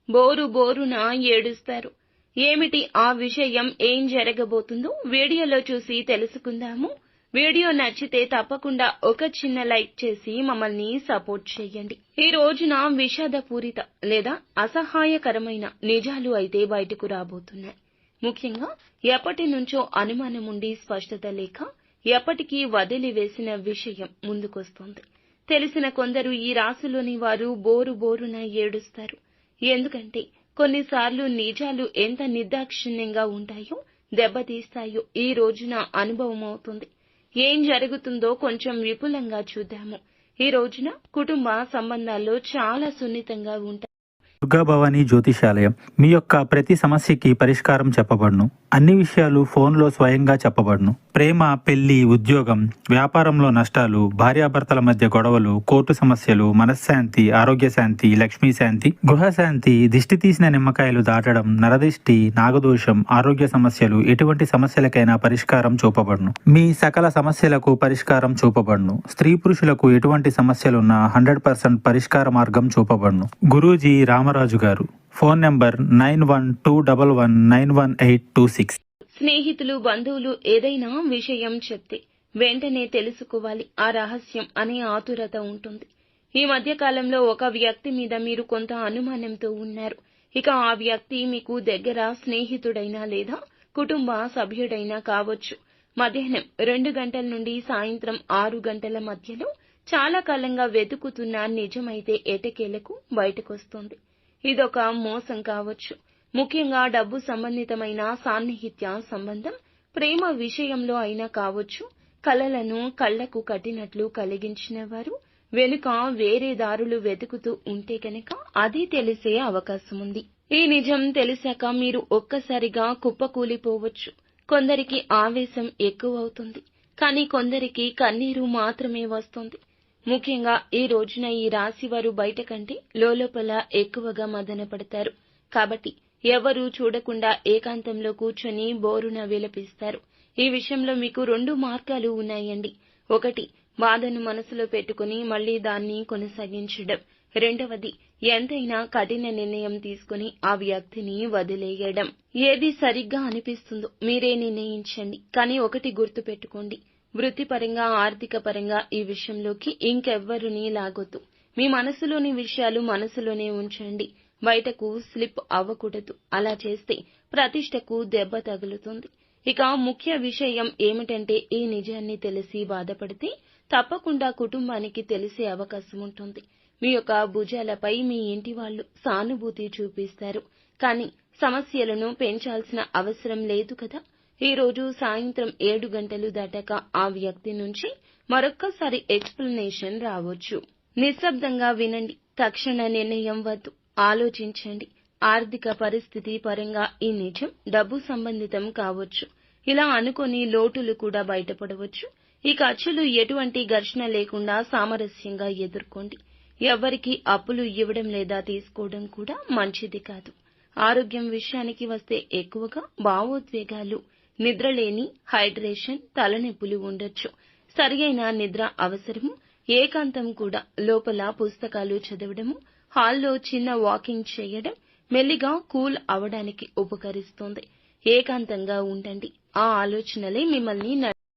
Bore బోరున ఏడుస్తారు. ఏమిటి ఆ విషయం, ఏం జరగబోతుందో వీడియోలో చూసి తెలుసుకుందాము. వీడియో నచ్చితే తప్పకుండా ఒక చిన్న లైక్ చేసి మమ్మల్ని సపోర్ట్ చేయండి. ఈ రోజున విషాదపూరిత లేదా అసహాయకరమైన నిజాలు అయితే బయటకు రాబోతున్నాయి. ముఖ్యంగా ఎప్పటి నుంచో అనుమానం ఉండి స్పష్టత లేక ఎప్పటికీ వదిలివేసిన విషయం ముందుకొస్తోంది. తెలిసిన కొందరు ఈ రాశిలోని వారు బోరు బోరున ఏడుస్తారు. ఎందుకంటే కొన్నిసార్లు నిజాలు ఎంత నిర్దాక్షిణ్యంగా ఉంటాయో, దెబ్బతీస్తాయో ఈ రోజున అనుభవం అవుతుంది. ఏం జరుగుతుందో కొంచెం విపులంగా చూద్దాము. ఈ రోజున కుటుంబ సంబంధాల్లో చాలా సున్నితంగా ఉంటాయి. దుర్గా భవానీ జ్యోతిషాలయం మీ యొక్క ప్రతి సమస్యకి పరిష్కారం చెప్పబడును. అన్ని విషయాలు ఫోన్లో స్వయంగా చెప్పబడును. ప్రేమ, పెళ్లి, ఉద్యోగం, వ్యాపారంలో నష్టాలు, భార్యాభర్తల మధ్య గొడవలు, కోర్టు సమస్యలు, మనశ్శాంతి, ఆరోగ్య శాంతి, లక్ష్మీ శాంతి, గృహశాంతి, దిష్టి తీసిన నిమ్మకాయలు దాటడం, నరదిష్టి, నాగదోషం, ఆరోగ్య సమస్యలు, ఎటువంటి సమస్యలకైనా పరిష్కారం చూపబడును. మీ సకల సమస్యలకు పరిష్కారం చూపబడును. స్త్రీ పురుషులకు ఎటువంటి సమస్యలున్నా 100% పరిష్కార మార్గం చూపబడును. గురూజీ రామరాజు గారు. Phone number 9121191826. స్నేహితులు, బంధువులు ఏదైనా విషయం చెప్తే వెంటనే తెలుసుకోవాలి ఆ రహస్యం అనే ఆతురత ఉంటుంది. ఈ మధ్య కాలంలో ఒక వ్యక్తి మీద మీరు కొంత అనుమానంతో ఉన్నారు. ఇక ఆ వ్యక్తి మీకు దగ్గర స్నేహితుడైనా లేదా కుటుంబ సభ్యుడైనా కావచ్చు. మధ్యాహ్నం 2 గంటల నుండి సాయంత్రం 6 గంటల మధ్యలో చాలా కాలంగా వెతుకుతున్న నిజమైతే ఎటకేలకు బయటకొస్తుంది. ఇదొక మోసం కావచ్చు. ముఖ్యంగా డబ్బు సంబంధితమైన సాన్నిహిత్య సంబంధం, ప్రేమ విషయంలో అయినా కావచ్చు. కలలను కళ్లకు కట్టినట్లు కలిగించిన వారు వెనుక వేరే దారులు వెతుకుతూ ఉంటే కనుక అది తెలిసే అవకాశం ఉంది. ఈ నిజం తెలిసాక మీరు ఒక్కసారిగా కుప్పకూలిపోవచ్చు. కొందరికి ఆవేశం ఎక్కువవుతుంది, కానీ కొందరికి కన్నీరు మాత్రమే వస్తుంది. ముఖ్యంగా ఈ రోజున ఈ రాశి వారు బయట కంటే లోలోపల ఎక్కువగా మదన పడతారు. కాబట్టి ఎవరూ చూడకుండా ఏకాంతంలో కూర్చొని బోరున విలపిస్తారు. ఈ విషయంలో మీకు 2 మార్గాలు ఉన్నాయండి. ఒకటి, బాధను మనసులో పెట్టుకుని మళ్లీ దాన్ని కొనసాగించడం. రెండవది, ఎంతైనా కఠిన నిర్ణయం తీసుకుని ఆ వ్యక్తిని వదిలేయడం. ఏది సరిగ్గా అనిపిస్తుందో మీరే నిర్ణయించండి. కానీ ఒకటి గుర్తుపెట్టుకోండి, వృత్తిపరంగా, ఆర్థిక పరంగా ఈ విషయంలోకి ఇంకెవ్వరినీ లాగొద్దు. మీ మనసులోని విషయాలు మనసులోనే ఉంచండి. బయటకు స్లిప్ అవ్వకూడదు. అలా చేస్తే ప్రతిష్టకు దెబ్బ తగులుతుంది. ఇక ముఖ్య విషయం ఏమిటంటే ఈ నిజాన్ని తెలిసి బాధపడితే తప్పకుండా కుటుంబానికి తెలిసే అవకాశం ఉంటుంది. మీ యొక్క భుజాలపై మీ ఇంటి వాళ్ళు సానుభూతి చూపిస్తారు. కానీ సమస్యలను పెంచాల్సిన అవసరం లేదు కదా. ఈ రోజు సాయంత్రం 7 గంటలు దాటాక ఆ వ్యక్తి నుంచి మరొక్కసారి ఎక్స్ప్లెనేషన్ రావచ్చు. నిశ్శబ్దంగా వినండి. తక్షణ నిర్ణయం వద్దు. ఆలోచించండి. ఆర్థిక పరిస్థితి పరంగా ఈ నిజం డబ్బు సంబంధితం కావచ్చు. ఇలా అనుకొని లోటులు కూడా బయటపడవచ్చు. ఈ ఖర్చులు ఎటువంటి ఘర్షణ లేకుండా సామరస్యంగా ఎదుర్కోండి. ఎవ్వరికీ అప్పులు ఇవ్వడం లేదా తీసుకోవడం కూడా మంచిది కాదు. ఆరోగ్యం విషయానికి వస్తే ఎక్కువగా భావోద్వేగాలు, నిద్రలేని, హైడ్రేషన్, తలనొప్పులు ఉండొచ్చు. సరియైన నిద్ర అవసరము. ఏకాంతం కూడా. లోపల పుస్తకాలు చదవడము, హాల్లో చిన్న వాకింగ్ చేయడం మెల్లిగా కూల్ అవడానికి ఉపకరిస్తుంది. ఏకాంతంగా ఉండండి. ఆ ఆలోచనలే మిమ్మల్ని